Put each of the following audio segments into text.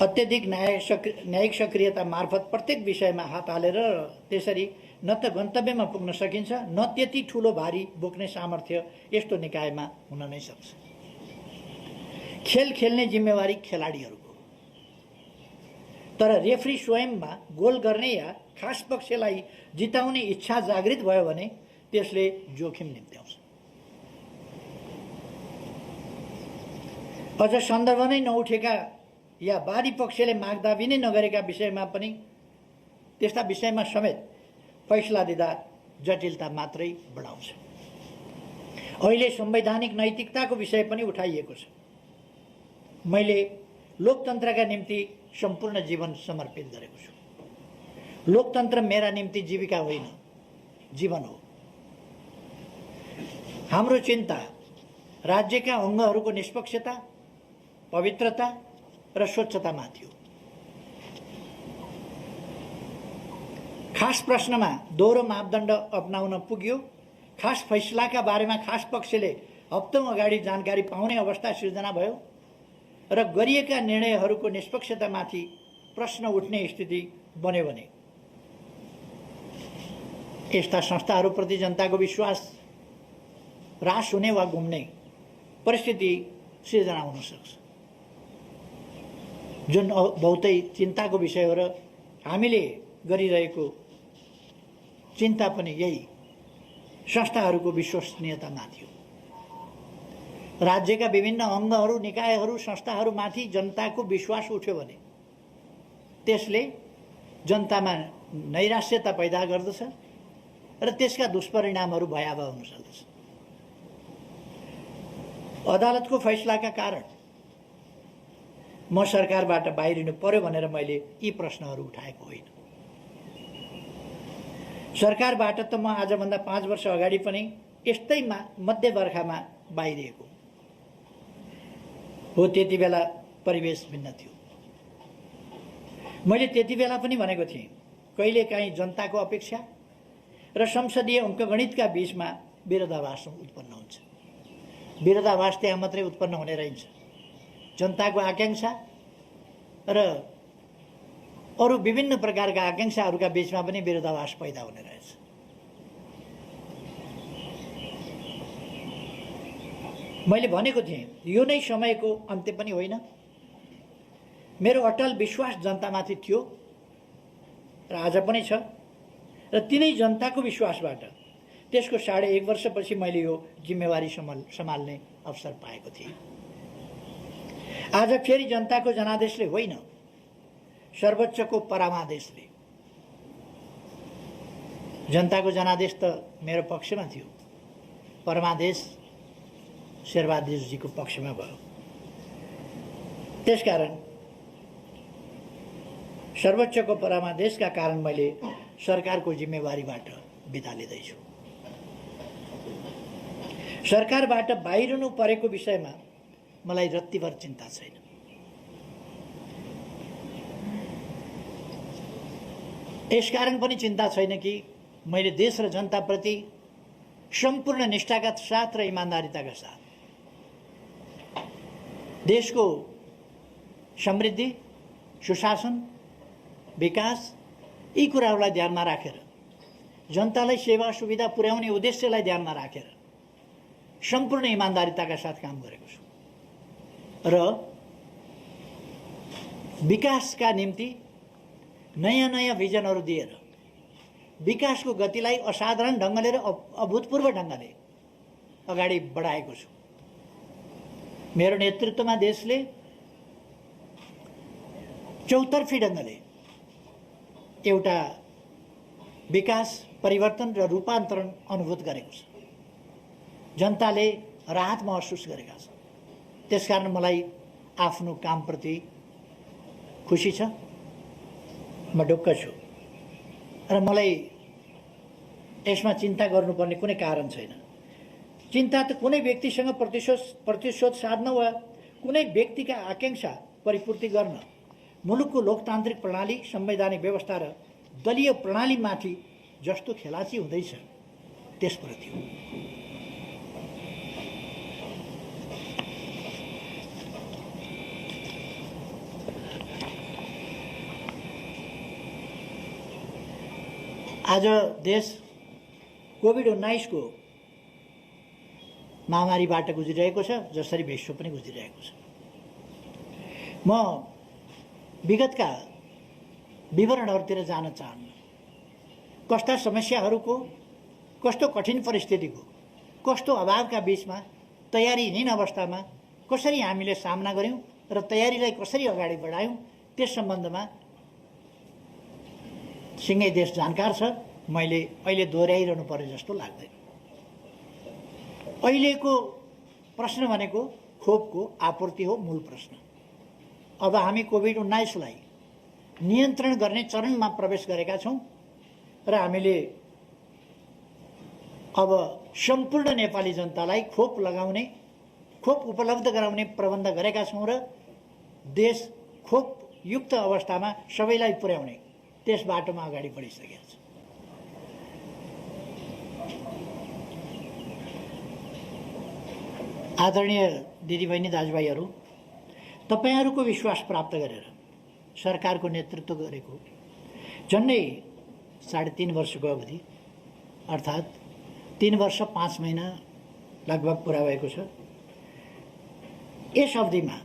अत्यधिक न्यायिक सक्रियता मार्फत प्रत्येक विषयमा हात हालेर त्यसरी न त गन्तव्यमा पुग्न सकिन्छ न त्यति ठुलो भारी बोक्ने सामर्थ्य यस्तो निकायमा हुन नै सक्छ। खेल खेल्ने जिम्मेवारी खेलाडीहरूको, तर रेफ्री स्वयंमा गोल गर्ने या खास पक्षलाई जिताउने इच्छा जागृत भयो भने त्यसले जोखिम निम्त्याउँछ। अझ सन्दर्भ नै नउठेका या बादी पक्षले मागदाबी नै नगरेका विषयमा पनि त्यस्ता विषयमा समेत फैसला दिँदा जटिलता मात्रै बढाउँछ। अहिले संवैधानिक नैतिकताको विषय पनि उठाइएको छ। मैले लोकतन्त्रका निम्ति सम्पूर्ण जीवन समर्पित गरेको छु। लोकतन्त्र मेरा निम्ति जीविका होइन, जीवन हो। हाम्रो चिन्ता राज्यका अङ्गहरूको निष्पक्षता, पवित्रता र स्वच्छतामाथि हो। खास प्रश्नमा दोहोरो मापदण्ड अपनाउन पुग्यो। खास फैसलाका बारेमा खास पक्षले हप्तौं अगाडि जानकारी पाउने अवस्था सिर्जना भयो र गरिएका निर्णयहरूको निष्पक्षतामाथि प्रश्न उठ्ने स्थिति बन्यो भने यस्ता संस्थाहरूप्रति जनताको विश्वास ह्रास हुने वा गुम्ने परिस्थिति सिर्जना हुन सक्छ, जुन बहुतै चिन्ताको विषय हो। र हामीले गरिरहेको चिन्ता पनि यही संस्थाहरूको विश्वसनीयतामाथि हो। राज्यका विभिन्न अङ्गहरू, निकायहरू, संस्थाहरूमाथि जनताको विश्वास उठ्यो भने त्यसले जनतामा नैराश्यता पैदा गर्दछ र त्यसका दुष्परिणामहरू भयावह हुन सक्दछ। अदालतको फैसलाका कारण म सरकारबाट बाहिरिनु पर्यो भनेर मैले यी प्रश्नहरू उठाएको होइन। सरकारबाट त म आजभन्दा 5 वर्ष अगाडि पनि यस्तै मध्यवर्गमा बाहिरिएको हो। त्यति बेला परिवेश भिन्न थियो। मैले त्यति बेला पनि भनेको थिएँ, कहिलेकाहीँ जनताको अपेक्षा र संसदीय अङ्कगणितका बीचमा विरोधाभास उत्पन्न हुन्छ। विरोधाभास त्यहाँ मात्रै उत्पन्न हुने रहन्छ। जनताको आकांक्षा र अरू विभिन्न प्रकारका आकांक्षाहरूका बीचमा पनि विरोधाभास पैदा हुने रहेछ। मैले भनेको थिएँ, यो नै समयको अन्त्य पनि होइन। मेरो अटल विश्वास जनतामाथि थियो र आज पनि छ र तिनै जनताको विश्वासबाट त्यसको 1.5 वर्षपछि मैले यो जिम्मेवारी सम्हाल्ने अवसर पाएको थिएँ। आज फेरि जनताको जनादेशले होइन, सर्वोच्चको परामादेशले। जनताको जनादेश त मेरो पक्षमा थियो, परमादेश शेरबहादुरजीको पक्षमा भयो। त्यसकारण सर्वोच्चको परामादेशका कारण मैले सरकारको जिम्मेवारीबाट बिदा लिँदैछु। सरकारबाट बाहिरिनु परेको विषयमा मलाई रत्तिभर चिन्ता छैन। यसकारण पनि चिन्ता छैन कि मैले देश र जनताप्रति सम्पूर्ण निष्ठाका साथ र इमान्दारिताका साथ देशको समृद्धि, सुशासन, विकास यी कुराहरूलाई ध्यानमा राखेर, जनतालाई सेवा सुविधा पुर्याउने उद्देश्यलाई ध्यानमा राखेर सम्पूर्ण इमान्दारिताका साथ काम गरेको छु र विकासका निम्ति नयाँ नयाँ भिजनहरू दिएर विकासको गतिलाई असाधारण ढङ्गले र अभूतपूर्व ढङ्गले अगाडि बढाएको छु। मेरो नेतृत्वमा देशले चौतर्फी ढङ्गले एउटा विकास, परिवर्तन र रूपान्तरण अनुभूत गरेको छ। जनताले राहत महसुस गरेका छन्। त्यसकारण मलाई आफ्नो कामप्रति खुसी छ, म ढुक्क छु र मलाई यसमा चिन्ता गर्नुपर्ने कुनै कारण छैन। चिन्ता त कुनै व्यक्तिसँग प्रतिशोध साध्न वा कुनै व्यक्तिका आकांक्षा परिपूर्ति गर्न मुलुकको लोकतान्त्रिक प्रणाली, संवैधानिक व्यवस्था र दलीय प्रणालीमाथि जस्तो खेलाची हुँदैछ त्यसप्रति हो। आज देश कोभिड-19 को महामारीबाट गुज्रिरहेको छ, जसरी विश्व पनि गुज्रिरहेको छ। म विगतका विवरणहरूतिर जान चाहन्न। कस्ता समस्याहरूको, कस्तो कठिन परिस्थितिको, कस्तो अभावका बीचमा, तयारीहीन अवस्थामा कसरी हामीले सामना गर्यौं र तयारीलाई कसरी अगाडि बढायौं, त्यस सम्बन्धमा सिंगै देश जानकार छ। मैले अहिले दोहोऱ्याइरहनु पर्यो जस्तो लाग्दैन। अहिलेको प्रश्न भनेको खोपको आपूर्ति हो मूल प्रश्न। अब हामी कोभिड-19 लाई नियन्त्रण गर्ने चरणमा प्रवेश गरेका छौं र हामीले अब सम्पूर्ण नेपाली जनतालाई खोप लगाउने, खोप उपलब्ध गराउने प्रबन्ध गरेका छौं र देश खोप युक्त अवस्थामा सबैलाई पुर्याउने त्यस बाटोमा अगाडि बढिसकेको छ। आदरणीय दिदीबहिनी दाजुभाइहरू, तपाईहरूको विश्वास प्राप्त गरेर सरकारको नेतृत्व गरेको झन्डै 3.5 वर्षको अवधि, अर्थात् 3 वर्ष 5 महिना लगभग पुरा भएको छ। यस अवधिमा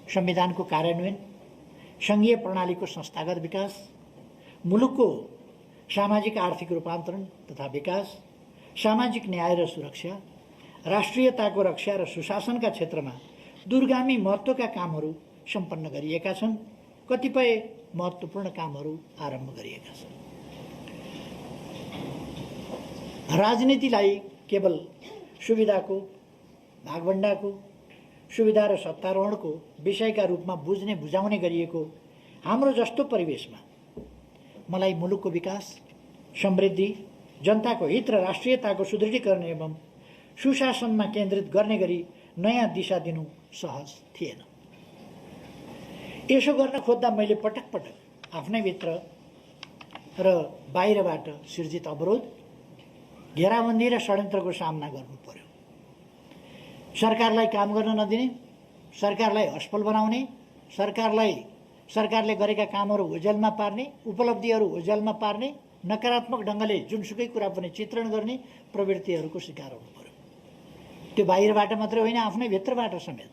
संविधानको कार्यान्वयन, संघीय प्रणालीको संस्थागत विकास, मुलुकको सामाजिक आर्थिक रूपान्तरण तथा विकास, सामाजिक न्याय र सुरक्षा, राष्ट्रियताको रक्षा र सुशासनका क्षेत्रमा दूरगामी महत्त्वका कामहरू सम्पन्न गरिएका छन्। कतिपय महत्त्वपूर्ण कामहरू आरम्भ गरिएका छन्। राजनीतिलाई केवल सुविधाको, भागभण्डाको, सुविधा र सत्तारोहणको विषयका रूपमा बुझ्ने बुझाउने गरिएको हाम्रो जस्तो परिवेशमा मलाई मुलुकको विकास, समृद्धि, जनताको हित र राष्ट्रियताको सुदृढीकरण एवं सुशासनमा केन्द्रित गर्ने गरी नयाँ दिशा दिनु सहज थिएन। यसो गर्न खोज्दा मैले पटक पटक आफ्नै भित्र र बाहिरबाट सिर्जित अवरोध, घेराबन्दी र षड्यन्त्रको सामना गर्नु पर्यो। सरकारलाई काम गर्न नदिने, सरकारलाई असफल बनाउने, सरकारले गरेका कामहरू ओझेलमा पार्ने, उपलब्धिहरू ओझेलमा पार्ने, नकारात्मक ढङ्गले जुनसुकै कुरा पनि चित्रण गर्ने प्रवृत्तिहरूको शिकार हुनु पर्यो। त्यो बाहिरबाट मात्रै होइन, आफ्नै भित्रबाट समेत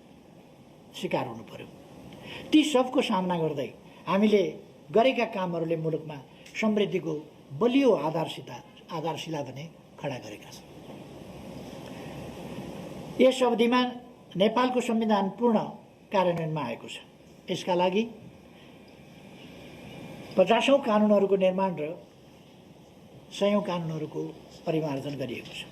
शिकार हुनु पर्यो। ती सबको सामना गर्दै हामीले गरेका कामहरूले मुलुकमा समृद्धिको बलियो आधारशिला भने खडा गरेका छन्। यस अवधिमा नेपालको संविधान पूर्ण कार्यान्वयनमा आएको छ। यसका लागि 50औं कानुनहरूको निर्माण र 100औं कानुनहरूको परिमार्जन गरिएको छ।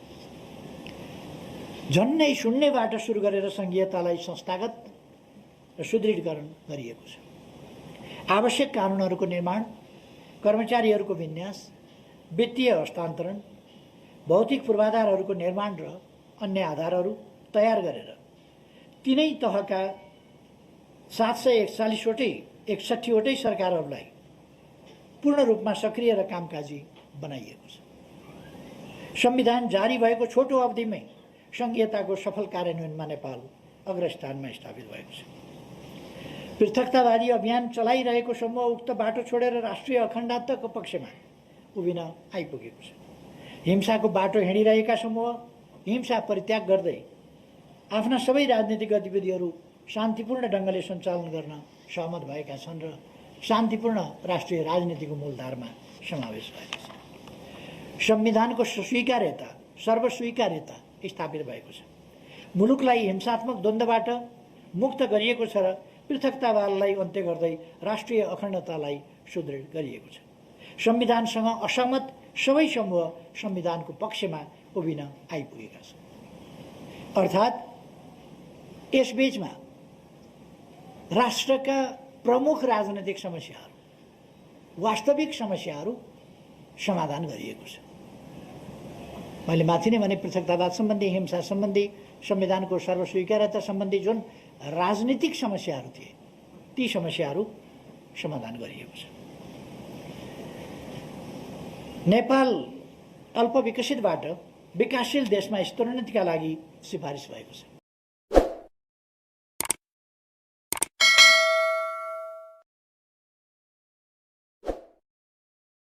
झन्नै शून्यबाट सुरु गरेर संघीयतालाई संस्थागत र सुदृढीकरण गरिएको छ। आवश्यक कानुनहरूको निर्माण, कर्मचारीहरूको विन्यास, वित्तीय हस्तान्तरण, भौतिक पूर्वाधारहरूको निर्माण र अन्य आधारहरू तयार गरेर तीनै तहका 761वटै सरकारहरूलाई पूर्ण रूपमा सक्रिय र कामकाजी बनाइएको छ। संविधान जारी भएको छोटो अवधिमै संघीयताको सफल कार्यान्वयनमा नेपाल अग्रस्थानमा स्थापित भएको छ। पृथकतावादी अभियान चलाइरहेको समूह उक्त बाटो छोडेर राष्ट्रिय अखण्डताको पक्षमा उभिन आइपुगेको छ। हिंसाको बाटो हिँडिरहेका समूह हिंसा परित्याग गर्दै आफ्ना सबै राजनीतिक गतिविधिहरू शान्तिपूर्ण ढङ्गले सञ्चालन गर्न सहमत भएका छन् र शान्तिपूर्ण राष्ट्रिय राजनीतिको मूलधारमा समावेश भएको छ। संविधानको स्वीकार्यता, सर्वस्वीकार्यता स्थापित भएको छ। मुलुकलाई हिंसात्मक द्वन्द्वबाट मुक्त गरिएको छ र पृथकतावादलाई अन्त्य गर्दै राष्ट्रिय अखण्डतालाई सुदृढ गरिएको छ। संविधानसँग असहमत सबै समूह संविधानको पक्षमा उभिन आइपुगेका छन्। अर्थात् यसबीचमा राष्ट्रका प्रमुख राजनैतिक समस्याहरू, वास्तविक समस्याहरू समाधान गरिएको छ। मैले माथि नै भने पृथकतावाद सम्बन्धी, हिंसा सम्बन्धी, संविधानको सर्वस्वीकार्यता सम्बन्धी जुन राजनीतिक समस्याहरू थिए, ती समस्याहरू समाधान गरिएको छ। नेपाल अल्पविकसितबाट विकासशील देशमा स्तरोन्नतिका लागि सिफारिस भएको छ।